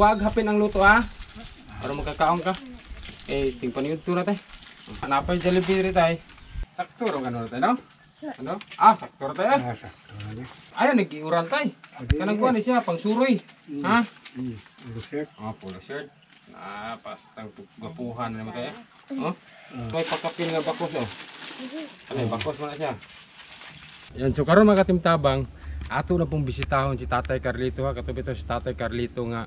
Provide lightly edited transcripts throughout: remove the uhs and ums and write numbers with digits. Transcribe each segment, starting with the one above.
Huwag hapin ang luto ha. Para magkakaon ka. Eh, tingpaniud to na tayo. Napay Jollibee rin tayo. Sakto rin gano'n tayo, no? Ano? Sakto rin tayo. Sakto na. Ayan, nag-iuran tayo. Kanang kuha ni siya, pang suroy. Ha? Puro shirt. Puro shirt. Pastang gapuhan naman tayo. Oh? May pagkapin nga bakos, oh. Ano, bakos mo na siya. Yan, so karon mga katimtabang, ato na pong bisitahon si Tatay Carlito ha. Katubi to si Tatay Carlito nga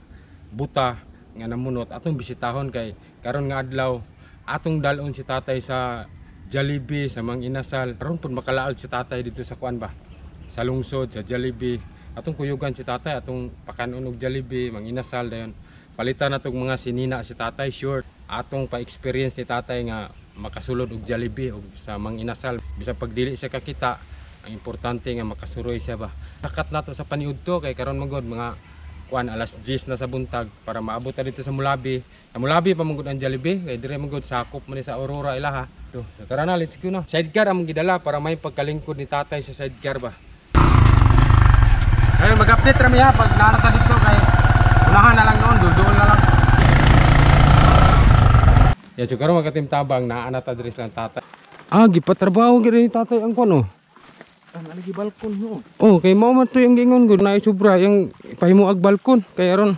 buta nga namunot. Atong bisitahon kay karon nga adlaw atong dalon si Tatay sa Jollibee sa Mang Inasal. Karon pud makalaag si Tatay dito sa kuan ba? Sa lungsod sa Jollibee. Atong kuyugan si Tatay, atong pakanon og Jollibee, Mang Inasal dayon. Palitan natong mga sinina si Tatay short. Atong pa-experience ni Tatay nga makasulod og Jollibee og sa Mang Inasal. Bisa pag dili siya kakita, ang importante nga makasuroy siya ba. Sakat nato sa paniud to kay karon magod mga kuan alas 10 na sa buntag para maabot ta dito sa Mulabi. Sa Mulabi pa magod ang Jollibee kay dire magod sakop man ni sa Aurora ilaha. To, tara na, let's go na. Sidecar among gidala para may pagkalingkod ni Tatay sa sidecar ba. Ay mag-update ra mi ha pag narata dito kay unahan na lang noon, duduol na lang. Ya so karon magatimtabang naa na ta dire sa Tatay. Gipatrabaho gid ni Tatay ang kuno. Lagi balkon no. Kay mao man to yung gingon gud na sobra yung pahimuag balkon kay aron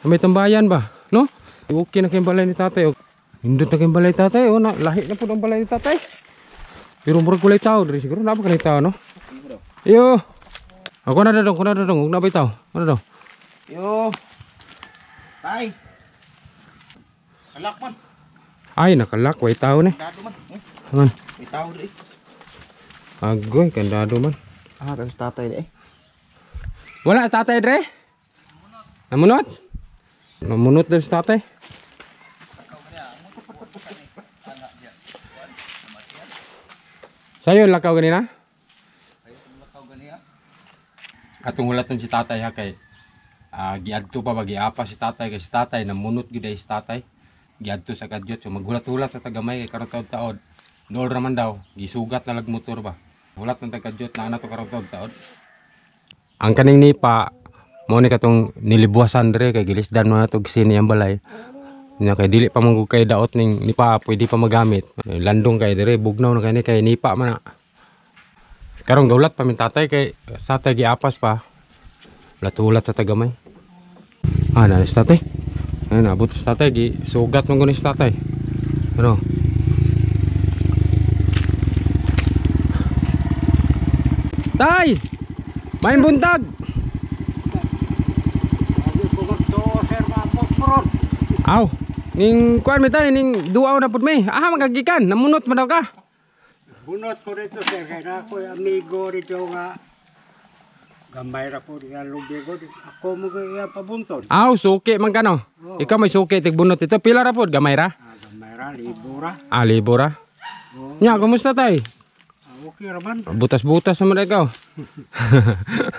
may tambayan ba, no? Okay na kay balay ni Tatay. Indot na kay balay Tatay, na lahi na pud ang balay ni Tatay. Pero murag kulay tao diri siguro na ba kulay tao no? Yo. Ako na dadong, ug na bitaw. Ano daw? Yo. Tay. Kalak man. Ay nakalak way tao ni. Dado man. Man. May tao diri. Agoy kandado man. Tapos Tatay Wala Tatay dre? Namunot? Namunot din si Tatay. Sayo lakaw ganina? Atong hulaton si Tatay ha kay giadto pa ba giapa si Tatay kay si Tatay namunot gid si Tatay. Giadto sa kadyot so maghulat-hulat sa tagamay kay karon taod-taod. Dool raman daw gisugat na lag motor ba. Hulat ng tagadyot na to karon taod-taod. Ang kaning nipa mo ni katong nilibuasan dire kay gilisdan mo na to gisini ang balay. Nya kay dili pa mangug kay daot ning nipa pwede pa magamit. Landong kay dire bugnaw na kay nipa man na. Karong gaulat pa min Tatay kay Tatay giapas pa. Ulat-ulat sa tagamay. Na si Tatay. Ayun abot sa Tatay gi sugat man guni si Tatay. Pero Tay! Main buntag! Aw, ning kuan mi tay ning duaw na pud mi. Magagikan, namunot man daw ka. Bunot ko dito sir, kaya ako amigo dito nga gamay ra ko diya lubi ko. Ako mo kaya pabunton. Aw, suki man ka no. Ikaw may suki tig bunot dito. Pila ra pud gamay ra? Gamay ra, libo ra. Libo ra. Nya, kumusta tay? Okay raman. Butas-butas naman ikaw.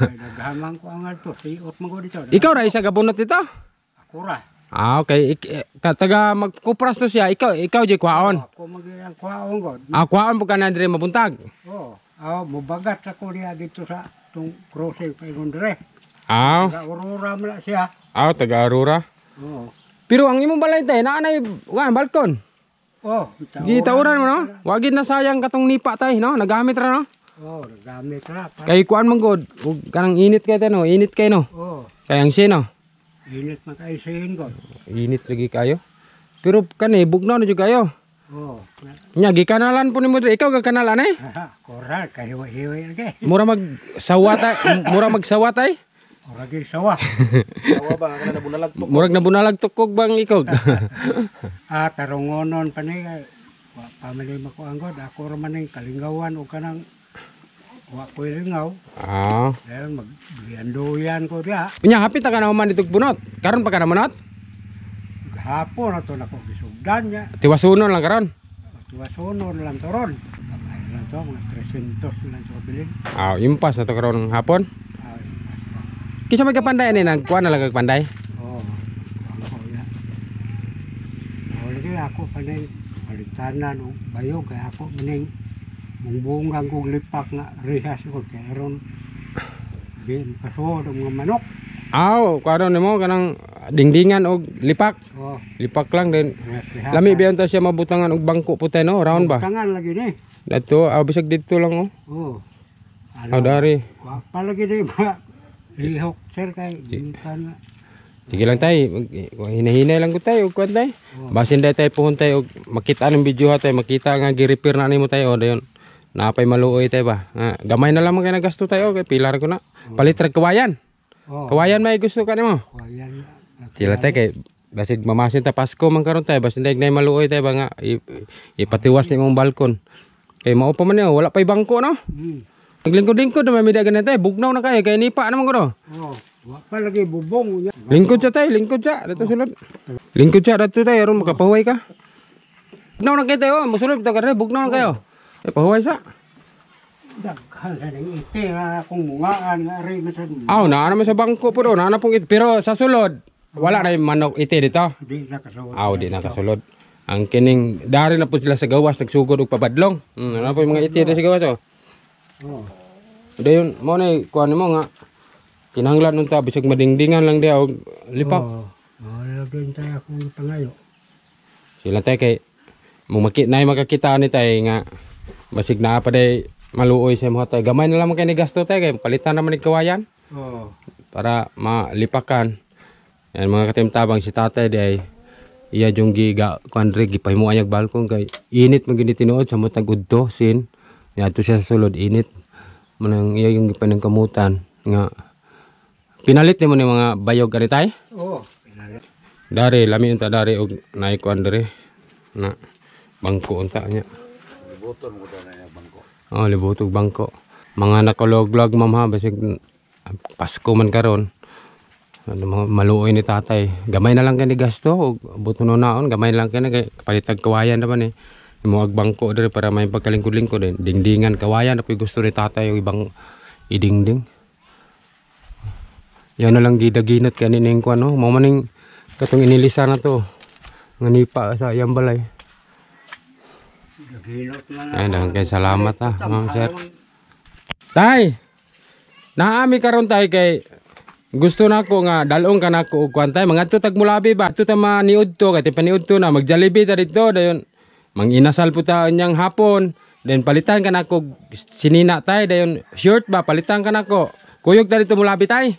Naghamang ko ang alto. Siot mo ko dito. Ikaw ra isa gabunot dito? Ako ra. Okay. Taga magkupras to siya. Ikaw di kwaon. Ako mag-iang kwaon ko. Kwaon po ka na dire mabuntag? Mubagat ako niya dito sa itong crossing pa yung dire. Taga Aurora mo na siya. Taga Aurora. Pero ang imong balay tayo, naanay balkon. Gitauran mo no? Wagid na sayang katong nipa tay no? Nagamit ra no? Nagamit ra. Kay kuan man god, ug kanang init kay no, init kay no. Kay ang sino? Init man kay sin god. Init lagi kayo. Pero kani bugnaw na jud kayo. Nya gikanalan po nimo diri, ikaw gakanalan eh? Koral kay hiwa-hiwa kay. Mura magsawa tay. Oragi sawa. Sawa ba kana nabunalag to? Murag nabunalag tukog bang ikog. Tarongonon pa ni kay pamili mako anggod ako ra man ning kalingawan o kanang wa ko lingaw. Dahil magbianduyan ko dia. Nya hapit ka na man ditog bunot. Karon pa ka na manot? Gahapon ato nako gisugdan nya. Tiwasunon lang karon. Tiwasunon lang toron. Kamay lang to mga 300 lang to bilin. Impas na to karon hapon. Kisa may kapanday ni nagkuha na lang kagpanday? Lagi ako panay palintanan o bayo kaya ako maning mungbungang kong lipak nga rehas ko kaya ron bin kaso ng mga manok. Kuha ni mo kanang dingdingan og lipak. Oh, Lipak lang din. nasihat. Lami biyon ta siya mabutangan og bangko puti no, round ba? Tangan lagi ni. Dato, bisag dito lang oh. Oh. Aw dari. Wa pa lagi ni ba? Lihok sir kay gikan. Sige lang tay, hinahinay lang ko tayo, kuan tay. Basin day tay puhon tay og makita ng video ha tay, makita nga gi-repair na nimo tayo dayon. Napay maluoy tay ba. Gamay na lang man kay nagasto tayo kay pilar ko na. Palit rag kawayan. Oh. Kawayan may gusto ka nimo. Kawayan. Sila tay kay basig mamasin ta Pasko man karon tay, basin day nay maluoy tay ba nga ipatiwas ni mong balkon. Kay mao pa man niya, wala pay bangko no. Naglingkod-lingkod na may mida ganun tay, bugnaw na kayo kay nipa naman ko no. Oh. Wa pa lagi bubong. Lingkod siya tay, lingkod siya. Dito sulod. Lingkod siya dito tay, aron makapahuway ka. Bugnaw na kayo tayo, musulod ta kare, bugnaw na kayo. Pahuway sa. Daghan sa iti nga akong mungaan nga rin sa Aw, naa naman sa bangko po do, naa na pong iti. Pero sa sulod, wala na yung manok iti dito. di nakasuot. Aw, di nakasulod. Ang kining dari na po sila sa gawas nagsugod og pabadlong. Ano po yung mga iti sa gawas oh. Oh. Dayon mo na kuan mo nga kinahanglan unta bisag madingdingan lang dia og lipak. Oh. Lagi tayo akong pangayo. Sila tay kay mo makita ni tay nga basig na pa day maluoy sa mo tay. Gamay na lang man kay ni gasto tay kay palitan naman ni kawayan Oh. para malipakan. Yan mga katimtabang si tatay day iya jung giga kuandre gipahimuan yung balkon kay init man gini tinuod sa matag udto sin. Yato siya sa sulod init. Manang iya yung gipanang kamutan nga pinalit ni mo ni mga bayog kani tay. Oh. Dari lami unta dari og naik kuandre na bangko unta nya. Libuton mo na yung bangko. Oh, libutog bangko. Mga nakalog-log ma'am ha, basig Pasko man karon. Ano maluoy ni tatay. Gamay na lang kani gasto og buto no naon, gamay lang kani kay palitag kawayan naman eh. Imo ag bangko diri para may pagkalingkod-lingkod din. Dingdingan kawayan apoy gusto ni tatay og ibang idingding. Yan na lang gidaginot kani ning kuan no. Mao maning katong inilisa na to. Nga nipa sa iyang balay. Naghilot na Ay, daghang kay salamat ha, ma'am sir. Tay. Naami karon tay kay gusto nako nga dalong ka nako og kuan tay mangadto tag Mulabi ba. Adto ta maniudto kay paniudto na mag-Jollibee ta dito dayon. Manginasal po ta nyang hapon. Then palitan ka nako sinina tay dayon short ba palitan ka nako. Kuyog ta dito Mulabi tay.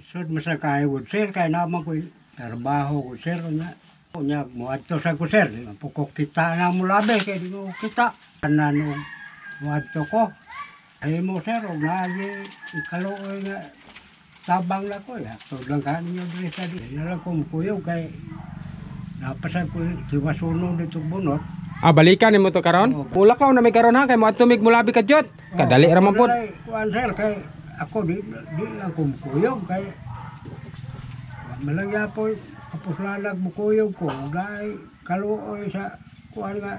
Sud masakay wood sir kay naman ko trabaho ko sir nga. Unya mo adto sa ko sir, pukok kita na Mulabi kay di mo kita. Kanano mo adto ko. Ay mo sir og lagi ikaluoy nga tabang na ko ya. So lang kanyo diri sa di. Nala ko kuyog kay napasan ko siwasuno dito bunot. Ah balikan nimo to karon? Pula ka na may karon ha kay mo adto mig Mulabi kadyot. Kadali ra man pod. Kuan sir kay ako di lang ko kuyog kay malagya po kapos lalag bukuyog ko dahil kaluoy sa kuan nga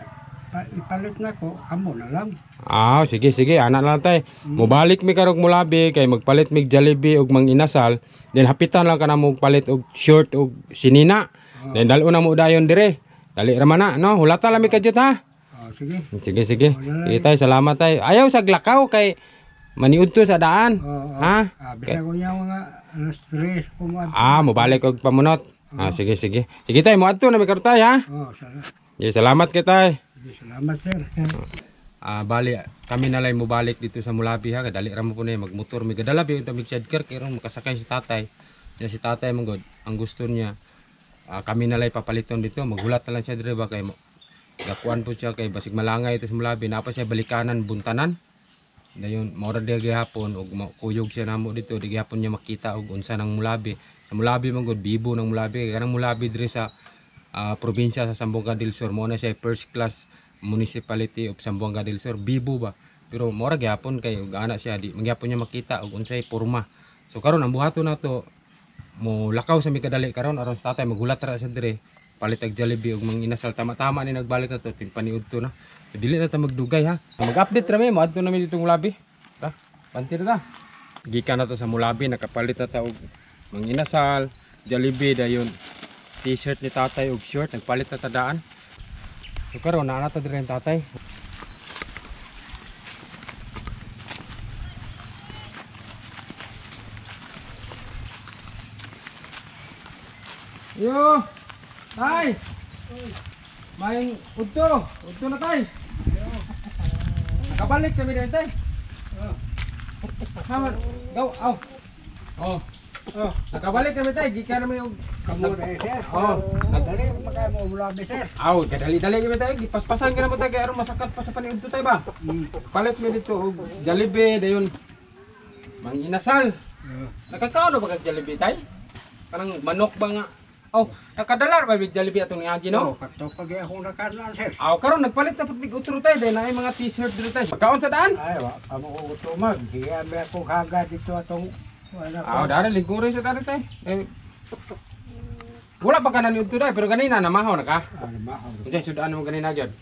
ipalit na ko amo na lang. Ah, sige sige, anak lang tay. Mobalik mi karog Mulabi kay magpalit mig Jollibee og mang inasal, then hapitan lang kana mo palit og short og sinina. Then dalo na mo dayon dire. Dali ra man na, no? Hulata lang mi kadyot ha. Sige. Sige sige. Sige tay, salamat tay. Ayaw sa glakaw kay maniudto sa daan. Ha? Bisa ko niya mga stress ko mo. Mobalik og pamunot. Sige sige. Sige tay, mo adto na mi karon tay ha. Salamat kay tay. Salamat sir. Bali kami na lang mo balik dito sa Mulabi ha, kadali ra mo po na magmotor mi gadala bi unta mig sidecar kay ron makasakay si tatay. Ya si tatay man god ang gusto niya kami na lang papaliton dito, maghulat na lang siya dire ba kay gakuan po siya kay basig malangay ito sa Mulabi, napa siya balikanan buntanan. Dayon mora di gihapon og kuyog siya namo dito, di gihapon niya makita og unsa nang Mulabi. Sa Mulabi man god bibo nang Mulabi, kay kanang Mulabi dire sa probinsya sa Zamboanga del Sur mo na siya first class municipality of Zamboanga del Sur, bibo ba, pero mora gyapon kay ug ana siya di magyapon niya makita og unsay porma. So karon ang buhaton nato mo lakaw sa mikadali karon aron sa tatay maghulat ra sa dire palit og Jollibee ug mang inasal tama ni nagbalik na to timpaniudto na. So, dili na ta magdugay ha, mag-update ra mi mo adto na mi dito Mulabi ta pantir ta gikan na to sa Mulabi, nakapalit na ta og mang inasal Jollibee dayon t-shirt ni tatay og short, nagpalit na ta daan. So karon naa na ta dire tatay. Yo. Tay. Main udto. Udto na tay. Nakabalik kami din tay. Haman. Go. Aw. Oh. Oh, nakabalik kami tay. Gikan naman yung Kamu na sir. Oh. Nagdali magkaya mo mulabi sir. Aw, kadali-dali kami tay. Gipaspasan ka naman tay kay aron masakat pa sa paniudto tay ba? Palit mi dito og Jollibee dayon. Manginasal. Nakakaano ba kag Jollibee tay? Kanang manok ba nga? Oh, nakadalar ba big Jollibee atong niagi no? Kato pag akong nakanan sir. Aw karon nagpalit na pud big utro tay day na mga t-shirt dito tay. Pagkaon sa daan? Ay, wa kamo ko utumag. Di abi ako kaga dito atong wala Aw, dara ligure sa dara tay. Eh, wala pa ka na niudto tay pero ganina namahaw na ka. Ano ba? Unsay sudan mo ganina gyud?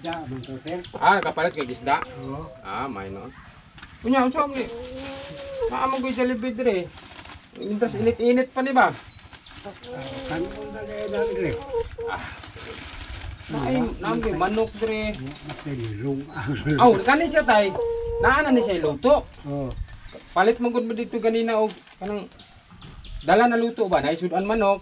Da man to sir. Ah, nakapalit kay gisda. Oo. Ah, may no. Unya unsa mo ni? Maamo ko Jollibee dire. Intras init-init pa ni ba? Kan mo dali dali. Ay, namgi manok dire. Ate lung. Aw, kani siya tay. Naana ni siya luto. Oh. Palit mo gud mo dito ganina og kanang dala na luto ba? Naisudan manok.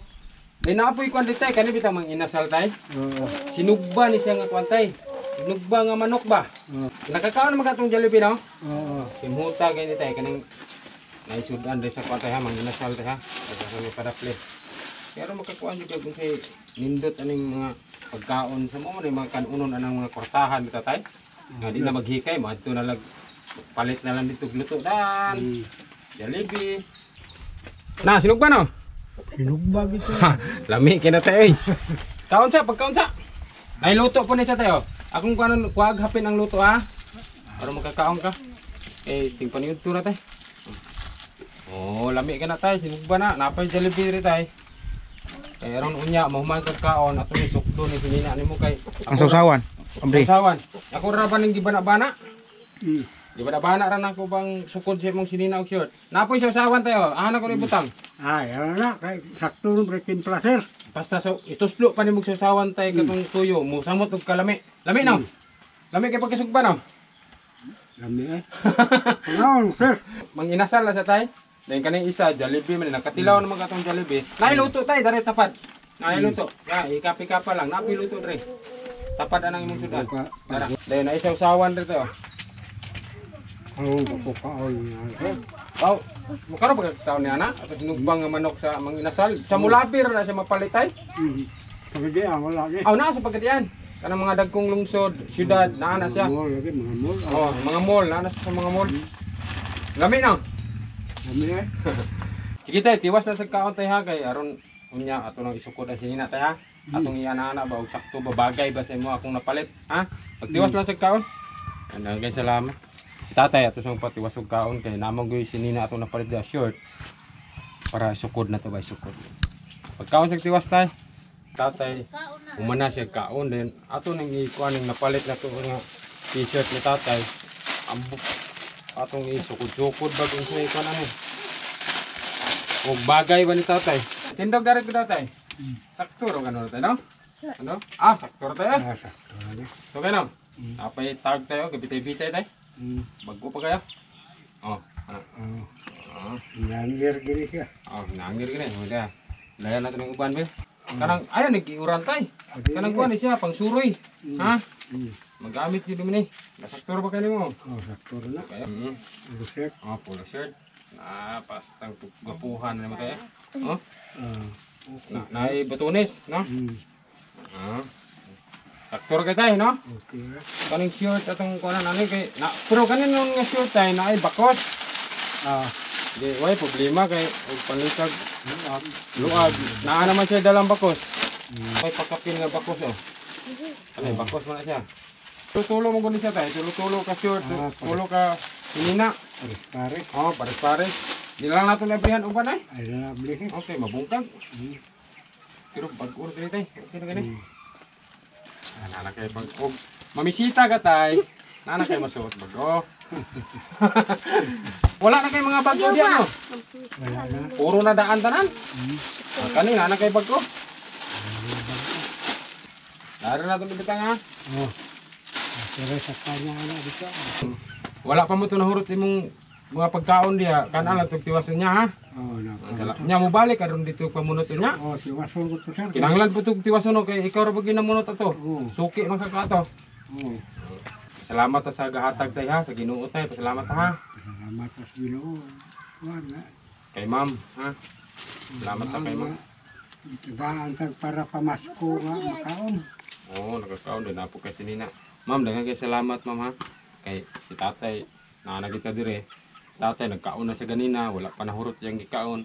Dai naapoy kwan tay kani bitang mang inasal tay. Oo. Sinugba ni siya nga kwan tay. Sinugba nga manok ba? Oo. Nakakaon naman katong Jollibee no? Oo. Timuta gani tay kanang naisudan rin sa kwan tay ha, mang inasal tay ha. Kasi padapli. Pero makakuan jud kung say nindot aning mga pagkaon sa mo ni mga kanunon anang mga kortahan bitaw tay. Nga di na maghikay, madto na lag palit na lang dito luto dan. Jollibee. Na, sinugba no? Sinugbag ito. Ha, lami kina tayo eh. Kaon sa, pagkaon sa. Ay luto po ni siya tayo. Akong kuwag hapin ang luto ha. Para magkakaon ka. Eh, tingpaniud to na tayo. Oh, lami ka na tayo. Sinugba na. Napay Jollibee rin tayo. Kaya aron unya, mahuman kagkaon. Ato ni sukto ni sinina ni mo kay. Ang sausawan. Ombre. Sausawan. Ako ra ba ning gibana-bana? Hmm. Gibana-bana ra nako bang sukod sa mong sinina og short. Napoy sausawan tayo. Ana ko ni butang. Ay, ano na, kay sakto nung timpla sir. Basta so ituslo pa ni mong sausawan tay katong tuyo. Musamot og kalami. Lami no. Lami kay pagkasugba no. Lami eh. Ano, sir? Manginasal na sa tay. Dahil kaning isa Jollibee man nakatilaw naman katong Jollibee. Nailuto tay dare tapad. Nailuto. Ya, ikapi-ka pa lang. Napiluto dre. Tapad anang imong sudan. Dara. Dahil na isawsawan dre tayo. Oo, kapukaon niya sir. Aw, mukha ba taon ni ana? At sinugbang nga manok sa manginasal. Sa mulapir na siya mapalitay. Pagdi ang wala ni. Aw na sa pagkatian. Kanang mga dagkong lungsod, syudad, naa na siya. Mall lagi, mga mall. Oh, mga mall, naa na siya sa mga mall. Lami na. Lami eh. Sige tay, tiwas na sa kaon tay ha kay aron unya ato nang isukod ang sinina tay ha. Atong iana-ana ba og sakto ba bagay ba sa imo akong napalit, ha? Pagtiwas lang sa kaon. Ano guys, salamat. Tatay ato sa patiwas og kaon kay namang gyud sinina atong napalit da short para isukod na to ba isukod. Pagkaon sa tiwas tay. Tatay umana siya kaon din ato nang ikuan ning napalit na to nga t-shirt ni tatay. Ambok atong isukod-sukod ba kung sa ikuan ano. O bagay ba ni tatay? Tindog garit ko tatay. Sakto ro gano tayo, no? Ano? Ah, sakto ro tayo. Ah, sakto na. So kano? Apay tag tayo, gabitay-bitay tayo. Bago pa kaya? Oh, ano? Nangir gini siya. Oh, nangir gini. Udah. Layan natin ng uban, be. Kanang ayan nag-iuran tay. Kanang kuan siya pang suroy. Ha? Magamit si Domini. Sakto ro ba kayo mo? Oh, sakto na. Kaya, Rusek. oh, polo shirt. Ah, pastang gapuhan na naman tayo. Oh, naay batunis, no? Ah. Saktor kay tayo, no? Okay. Kaning shirt atong kuanan ani kay na pero kanin yung nga shirt tayo na ay bakos. Ah, Di way problema kay og panlisag luag. Naa naman siya dalang bakos. May pagkapin nga bakos oh. Ano bakos man na siya. Tulo mo guni siya tayo, tulo ka shirt, tulo ka hinina. pare. Oh, pares-pares. Di lang nato labrihan uban ay. Ay, nabli siya. Okay, mabungkag. Pero pag-ur dito tay. Okay na gani. Nana kay pag og mamisita ka tay. Nana kay masuot bago. Wala na kay mga bago diyan no. Wala na. Puro na daan tanan. Kani nana kay bago. Dari na tong bitang ha. Oh. Pero sa kanya na dito. Wala pa mo to nahurot imong mga pagkaon dia kan ala tug tiwason niya ha. Oh, Nya mo balik aron dito pamunot niya. Oh, tiwason ko to sir. Kinahanglan po tug tiwason no kay ikaw ra ba ginamunot ato. Oo. Suki man ka ato. Oh, Salamat ta sa gahatag tay ha sa Ginoo tay. Salamat ha. salamat sa Ginoo. Wala. Kay ma'am ha. Salamat ta kay ma'am. Tagaan tag para pamasko nga makaon. Oo, nagkakaon din na po kay sinina. Ma'am, daghang kay salamat ma'am ha. Kay si tatay na nagita dire. Tatay nagkaon na siya ganina, wala pa nahurot yang gikaon.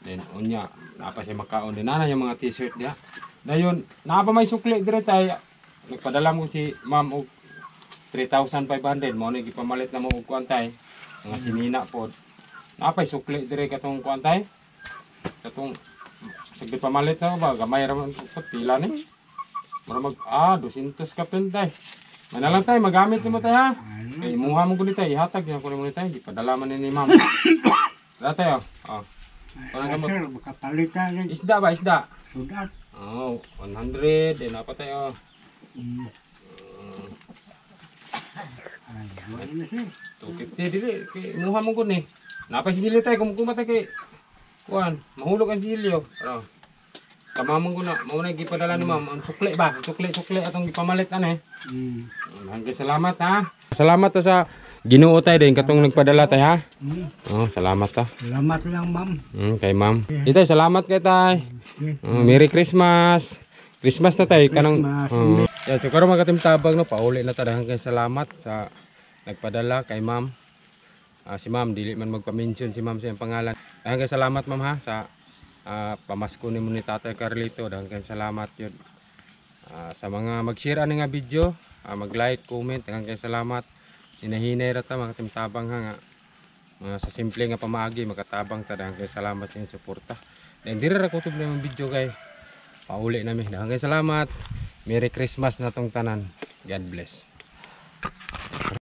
Then unya, napa siya makaon din na yung mga t-shirt niya. Dayon, napa may sukli dire tay. Nagpadala mo si ma'am og 3,500 mo ni gipamalit na mo og kuantay. Mga sinina pod. Napa sukli dire katong kuantay. Katong sige pamalit na ba gamay ra man pila ni. Mura mag 200 ka pentay. Manalang tay magamit nimo tay ha. Kay muha mo guni tay ihatag yan ko ni tay gipadala man ni ma'am. Dati oh. Parang Ay, kamot. sir, makapalitan ng Isda ba isda? sudat. Oh, 100 din apa tayo. Ay, wala na sir. 250 dili kay muha mo guni. Napay silyo tay kumukumat kay kuan, mahulog ang silyo. Kamamon ko na, mauna gipadala ni ma'am ang sukli ba? Sukli atong gipamalit ani. Hanggang salamat ha. Salamat ta sa Ginoo tay din katong nagpadala tay ha. Oh, salamat ta. Salamat lang, ma'am. Kay ma'am. Itay salamat kay tay. Merry Christmas. Christmas na tay kanang yeah, so karon magatim tabang no pauli na ta hanggang salamat sa nagpadala kay ma'am. Si ma'am dili man magpa-mention si ma'am sa iyang pangalan. Hanggang salamat ma'am ha sa pamasko ni mo ni Tatay Carlito. Hanggang salamat yun. Sa mga mag-share ani nga video, mag-like, comment, hanggang salamat. Hinahinay ra ta mga timtabang ha nga. Sa simple nga pamaagi makatabang ta hanggang salamat sa inyong suporta. Dan diri ra kutob na yung video kay pauli nami. Hanggang salamat. Merry Christmas na tong tanan. God bless.